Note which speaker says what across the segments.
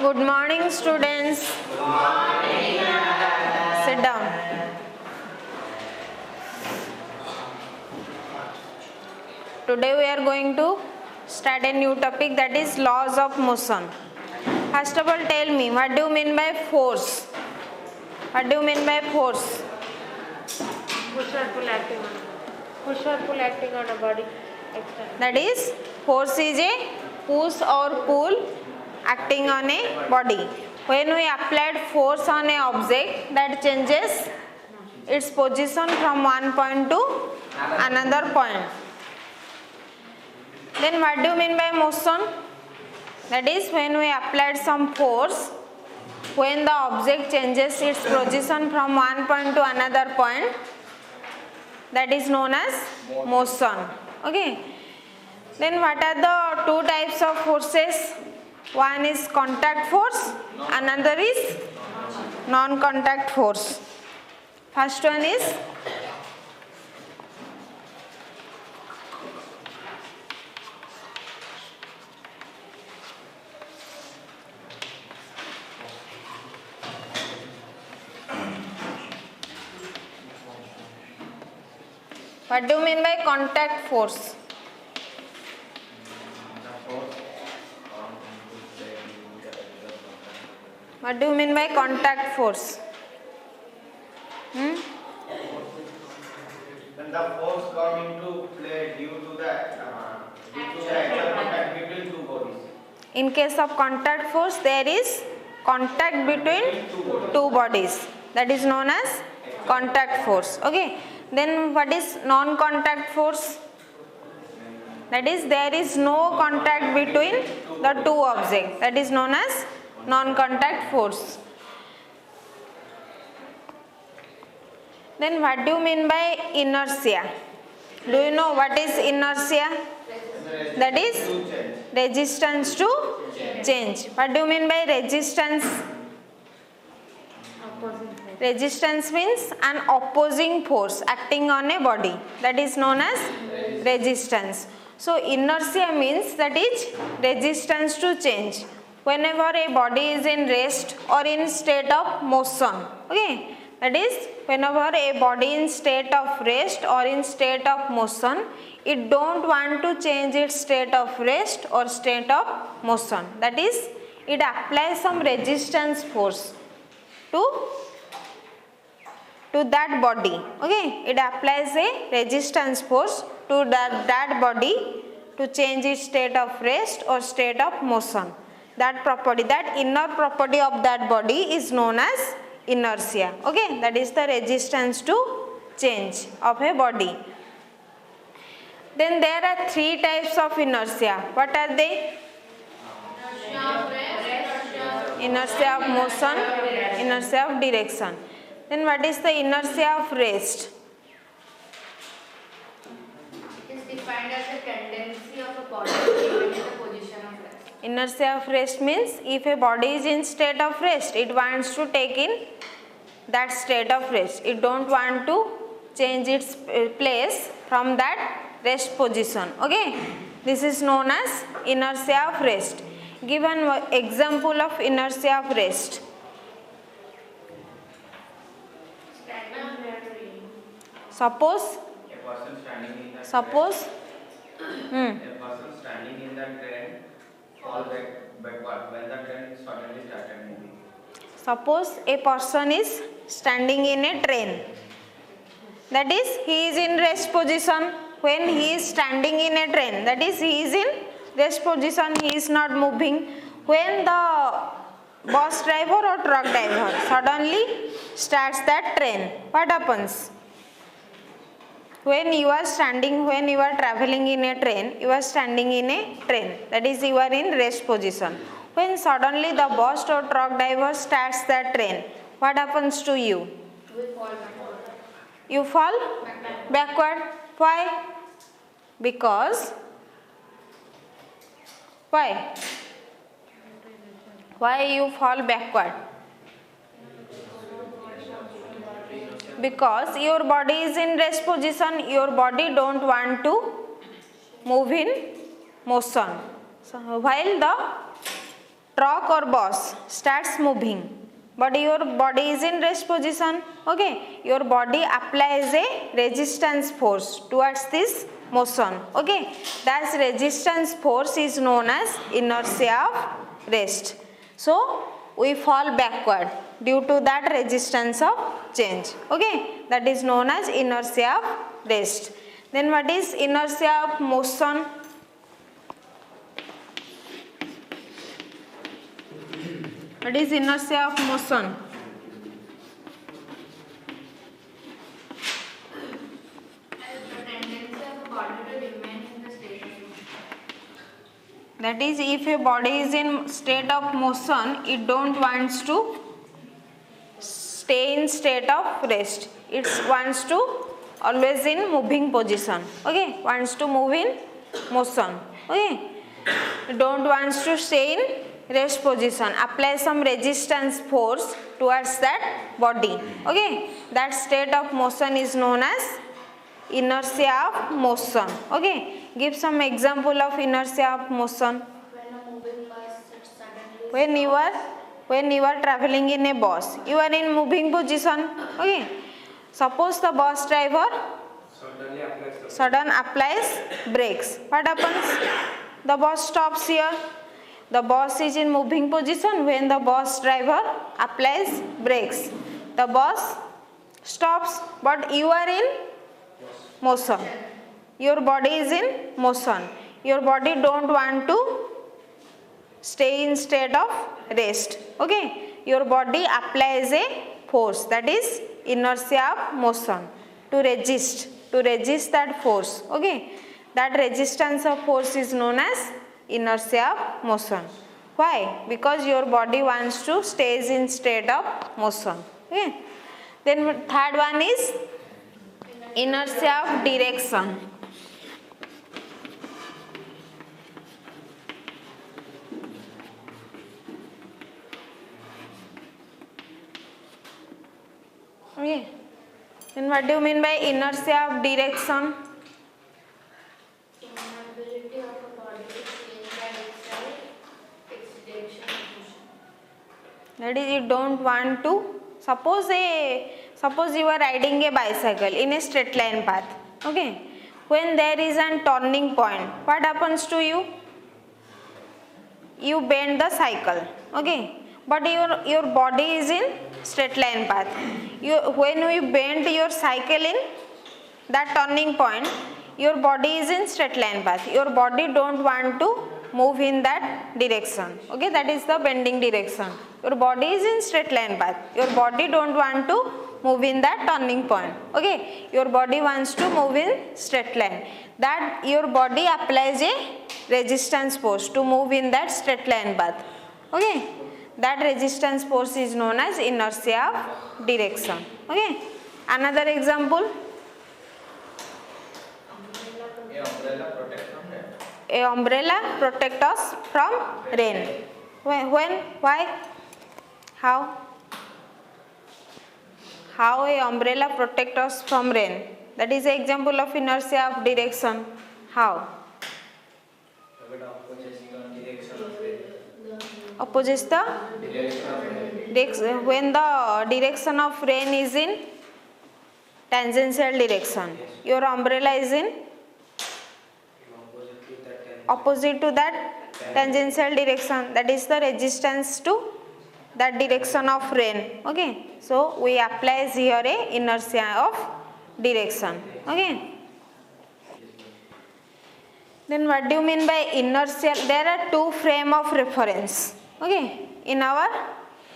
Speaker 1: Good morning, students. Sit down. Today we are going to start a new topic, that is laws of motion. First of all, tell me, what do you mean by force? What do you mean by force?
Speaker 2: Push or pull acting on a body. External.
Speaker 1: That is, force is a push or pull acting on a body. When we applied force on a object, that changes its position from one point to another point. Then what do you mean by motion? That is, when we applied some force, when the object changes its position from one point to another point, that is known as motion. Okay. Then what are the two types of forces? One is contact force, another is non-contact force. First one is what do you mean by contact force? What do you mean by contact force?
Speaker 3: When the force come into play due to the actual contact between two bodies.
Speaker 1: In case of contact force, there is contact between two bodies. That is known as contact force. Okay. Then what is non-contact force? That is, there is no contact between the two objects. That is known as non-contact force. Then what do you mean by inertia? Do you know what is inertia? That is resistance to change. What do you mean by resistance? Resistance means an opposing force acting on a body. That is known as resistance. So inertia means that is resistance to change. Whenever a body is in rest or in state of motion. Okay. That is, whenever a body in state of rest or in state of motion, it don't want to change its state of rest or state of motion. That is, it applies some resistance force to that body. Okay, it applies a resistance force to that body to change its state of rest or state of motion. That property, that inner property of that body is known as inertia. Okay, that is the resistance to change of a body. Then there are three types of inertia. What are they? Inertia of motion, inertia of direction. Then what is the inertia of rest?
Speaker 2: It is defined as a tendency of a body to remain in the position of rest.
Speaker 1: Inertia of rest means if a body is in state of rest, it wants to take in that state of rest. It don't want to change its place from that rest position. Okay, this is known as inertia of rest. Give an example of inertia of rest. Suppose
Speaker 3: A person standing in the
Speaker 1: suppose
Speaker 3: train, a person standing in the train fall backward when the train suddenly started moving.
Speaker 1: Suppose a person is standing in a train. That is, he is in rest position. When he is standing in a train, that is, he is in rest position, he is not moving. When the bus driver or truck driver suddenly starts that train, what happens? When you are traveling in a train, you are standing in a train. That is, you are in rest position. When suddenly the bus or truck driver starts that train, what happens to you? You fall backward. Why? Because why? Why you fall backward? Because your body is in rest position, your body don't want to move in motion. So while the truck or bus starts moving, but your body is in rest position. Okay, your body applies a resistance force towards this motion. Okay, that resistance force is known as inertia of rest. So we fall backward due to that resistance of change. Okay, that is known as inertia of rest. Then what is inertia of motion? What is inertia of motion?
Speaker 2: The tendency of a body to remain in the state of motion.
Speaker 1: That is, if a body is in state of motion, it don't wants to stay in state of rest. It wants to always in moving position. Okay, wants to move in motion. Okay, it don't wants to stay in rest position. Apply some resistance force towards that body. Okay, that state of motion is known as inertia of motion. Okay, give some example of inertia of motion.
Speaker 2: When a moving bus suddenly
Speaker 1: When you are traveling in a bus, you are in moving position. Okay, suppose the bus driver sudden applies brakes. What happens? The bus stops here. The bus is in moving position. When the bus driver applies brakes, the bus stops, but you are in motion. Your body is in motion. Your body don't want to stay in state of rest. Okay, your body applies a force, that is inertia of motion, to resist that force. Okay, that resistance of force is known as inertia of motion. Why? Because your body wants to stay in state of motion. Okay, then third one is inertia of direction. Okay, then what do you mean by inertia of direction?
Speaker 2: inability of a body to change by itself its direction of motion.
Speaker 1: That is, you don't want to. Suppose you are riding a bicycle in a straight line path. Okay, when there is a turning point, what happens to you? You bend the cycle. Okay, but your body is in straight line path. When you bend your cycle in that turning point, your body is in straight line path. Your body don't want to move in that direction. Okay, that is the bending direction. Your body is in straight line path. Your body don't want to move in that turning point. Okay, your body wants to move in straight line. That your body applies a resistance force to move in that straight line path. Okay, that resistance force is known as inertia of direction. Okay, another example. A umbrella protects us from rain. When? Why? How? How a umbrella protects us from rain? That is an example of inertia of direction. How? Opposes the direction. When the direction of rain is in tangential direction, your umbrella is in opposite to that tangential direction. That is the resistance to that direction of rain. Okay, so we apply here a inertia of direction. Okay, then what do you mean by inertia? There are two frame of reference. Okay, in our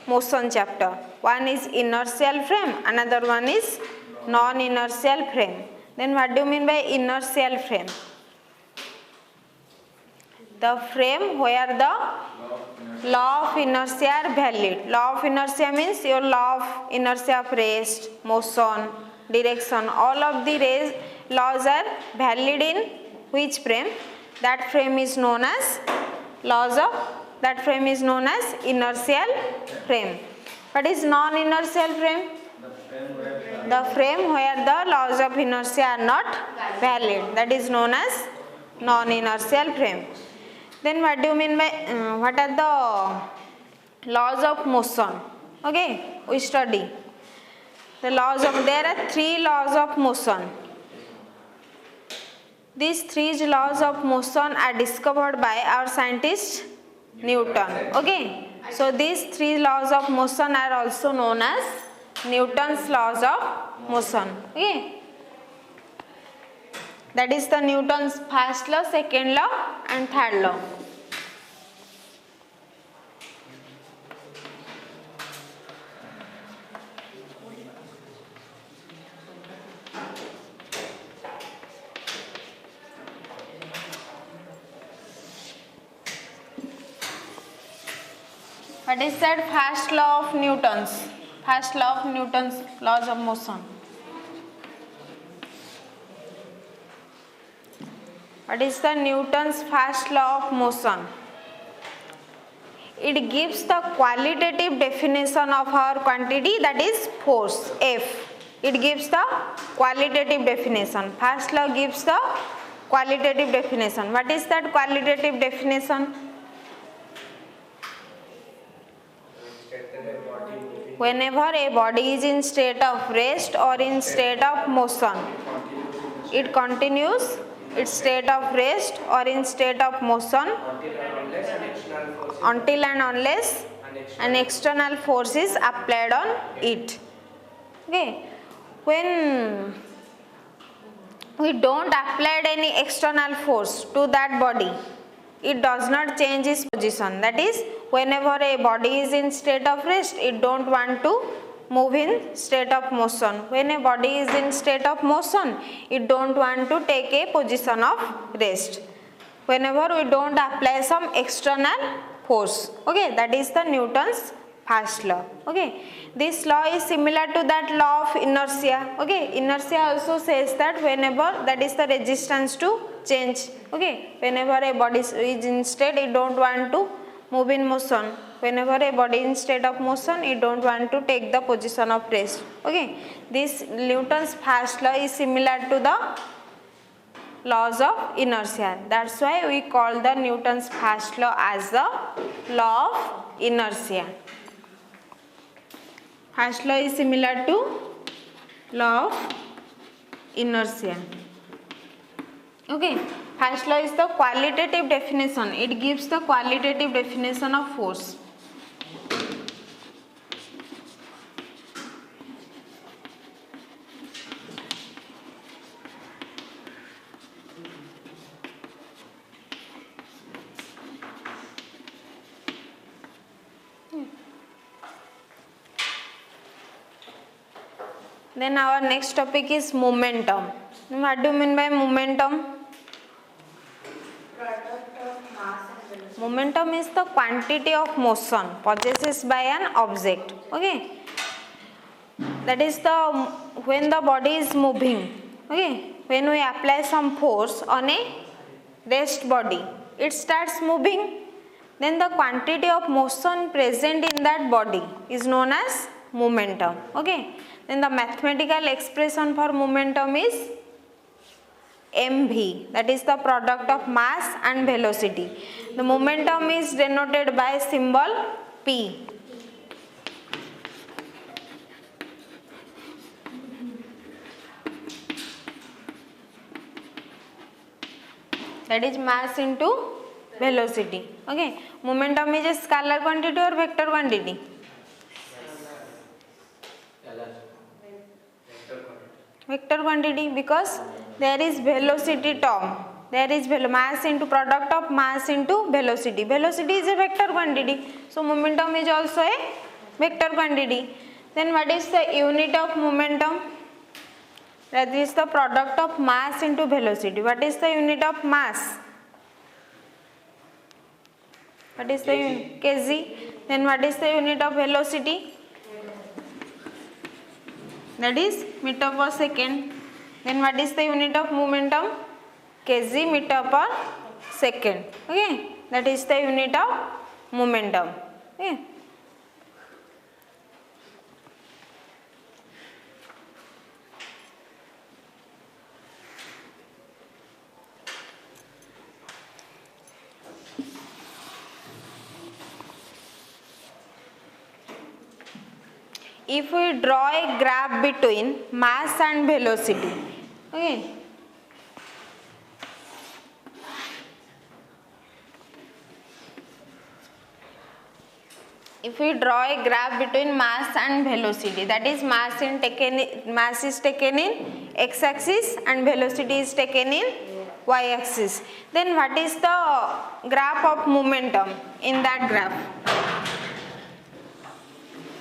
Speaker 1: motion chapter, one is inertial frame, another one is non-inertial frame. Then what do you mean by inertial frame? The frame where the law of inertia are valid. Law of inertia means your law of inertia of rest, motion, direction. All of the laws are valid in which frame? That frame is known as inertial frame. What is non-inertial frame? The frame where the laws of inertia are not valid. That is known as non-inertial frame. Then what do you mean by what are the laws of motion? Okay, we study the laws of, there are 3 laws of motion. These 3 laws of motion are discovered by our scientist Newton. Okay, so these 3 laws of motion are also known as Newton's laws of motion. Okay, that is the Newton's first law, second law and third law. What is that first law of Newton's? First law of Newton's laws of motion. What is the Newton's first law of motion? It gives the qualitative definition of our quantity, that is force, F. It gives the qualitative definition. First law gives the qualitative definition. What is that qualitative definition? Whenever a body is in state of rest or in state of motion, it continues its state of rest or in state of motion until and unless an external force is applied on it. Okay, when we don't apply any external force to that body, it does not change its position. That is, whenever a body is in state of rest, it don't want to move in state of motion. When a body is in state of motion, it don't want to take a position of rest. Whenever we don't apply some external force. Okay, that is the Newton's first law. Okay, this law is similar to that law of inertia. Okay, inertia also says that whenever, that is the resistance to change. Okay, whenever a body is in state, it don't want to move in motion. Whenever a body in state of motion, it don't want to take the position of rest. Okay, this Newton's first law is similar to the laws of inertia. That's why we call the Newton's first law as the law of inertia. First law is similar to law of inertia. Okay, first law is the qualitative definition. It gives the qualitative definition of force. Then our next topic is momentum. What do you mean by momentum?
Speaker 2: Product of mass and velocity.
Speaker 1: Momentum is the quantity of motion possessed by an object. Okay, that is the when the body is moving. Okay, when we apply some force on a rest body, it starts moving. Then the quantity of motion present in that body is known as momentum. Okay, then the mathematical expression for momentum is mv, that is the product of mass and velocity. The momentum is denoted by symbol p. That is mass into velocity. Okay, momentum is a scalar quantity or vector quantity? Vector quantity, because there is velocity term. There is mass into product of mass into velocity. Velocity is a vector quantity. So momentum is also a vector quantity. Then what is the unit of momentum? That is the product of mass into velocity. What is the unit of mass? What is the unit? Kg. Then what is the unit of velocity? That is meter per second. Then what is the unit of momentum? Kg meter per second. Okay, that is the unit of momentum. Okay. if we draw a graph between mass and velocity, okay, if we draw a graph between mass and velocity, that is mass is taken in x axis and velocity is taken in y axis, then what is the graph of momentum in that graph?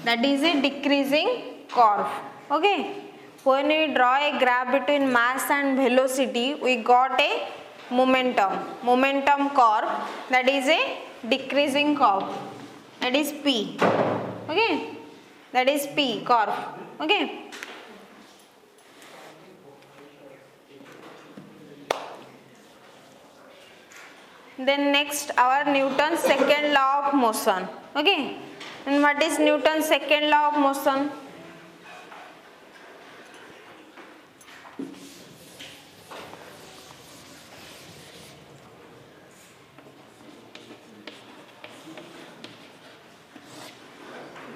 Speaker 1: That is a decreasing curve. Okay, when we draw a graph between mass and velocity, we got a momentum curve, that is a decreasing curve, that is P. Okay, that is P curve. Okay, then next our Newton's second law of motion. Okay, and what is Newton's second law of motion?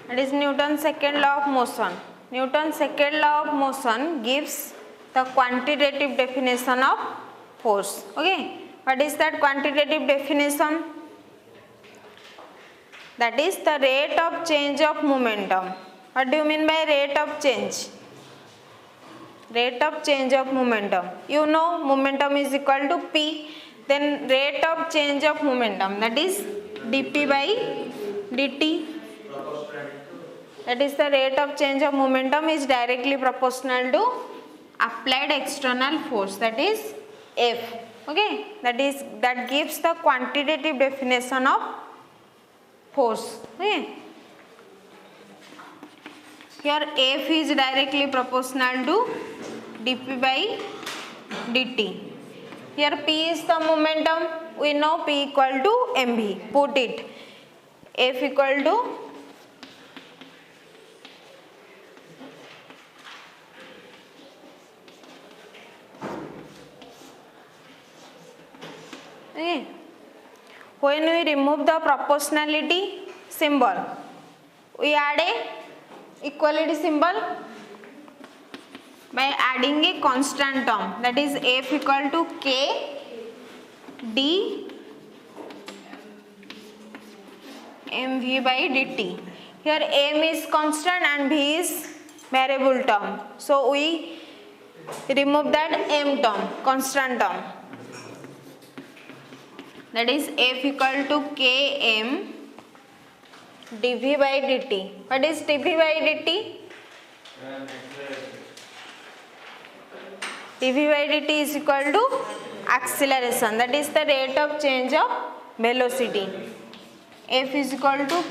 Speaker 1: That is Newton's second law of motion. Newton's second law of motion gives the quantitative definition of force. Okay, what is that quantitative definition? That is the rate of change of momentum. What do you mean by rate of change? Rate of change of momentum. You know momentum is equal to P. Then rate of change of momentum, that is dP by dt. That is the rate of change of momentum is directly proportional to applied external force, that is F. Okay, that gives the quantitative definition of force. Okay, here F is directly proportional to dP by dt. Here P is the momentum, we know P equal to mv. Put it, F equal to okay. When we remove the proportionality symbol, we add a equality symbol by adding a constant term, that is F equal to K d mv by dt. Here m is constant and v is variable term, so we remove that m term, constant term. That is F equal to Km dV by dt. What is dV by dt? dV by dt is equal to acceleration, that is the rate of change of velocity. F is equal to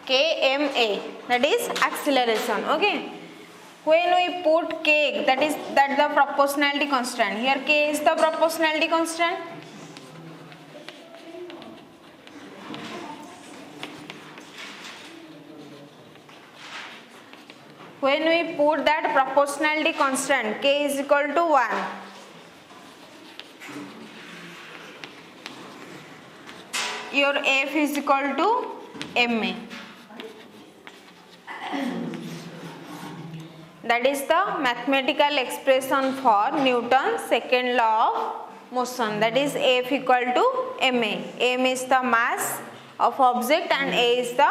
Speaker 1: Kma, that is acceleration. Okay, when we put K, that the proportionality constant. Here K is the proportionality constant. When we put that proportionality constant, K is equal to 1. Your F is equal to Ma. That is the mathematical expression for Newton's second law of motion, that is F equal to ma. M is the mass of object and A is the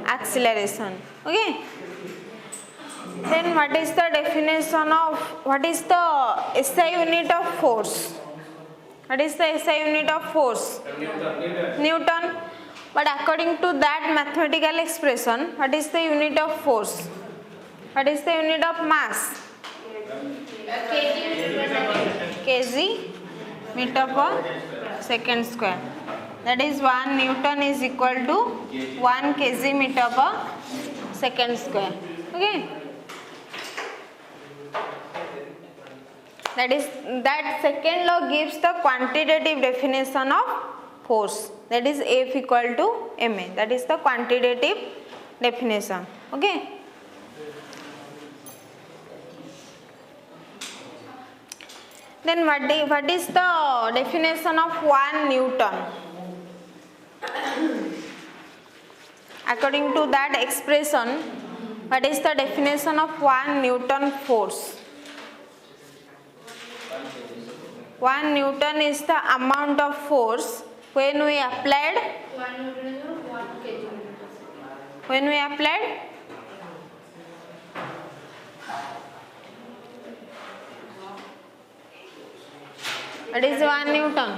Speaker 1: acceleration. Okay. Then what is the definition of, what is the SI unit of force? What is the SI unit of force? Newton. But according to that mathematical expression, what is the unit of force? What is the unit of mass? kg meter per second square. That is 1 Newton is equal to 1 kg meter per second square. Okay. That second law gives the quantitative definition of force. That is F equal to ma. That is the quantitative definition. Okay. Then what is the definition of 1 Newton? According to that expression, what is the definition of 1 Newton force? 1 Newton is the amount of force when we applied,
Speaker 2: 1 Newton is 1 kg.
Speaker 1: when we applied what is 1 Newton?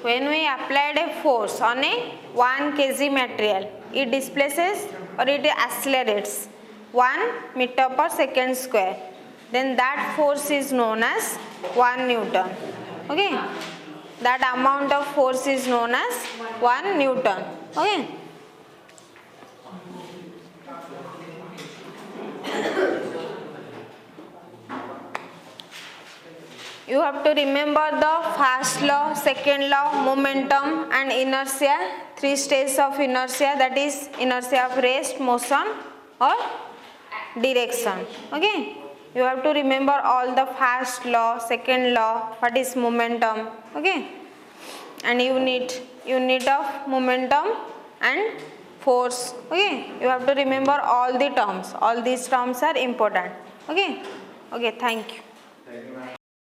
Speaker 1: When we applied a force on a 1 kg material, it displaces or it accelerates 1 meter per second square. Then that force is known as 1 Newton. Okay? That amount of force is known as 1 Newton. Okay? You have to remember the first law, second law, momentum and inertia, 3 stages of inertia, that is inertia of rest, motion or direction. Okay? You have to remember all the first law, second law, what is momentum. Okay? And unit of momentum and force. Okay? You have to remember all the terms. All these terms are important. Okay? Okay, thank you.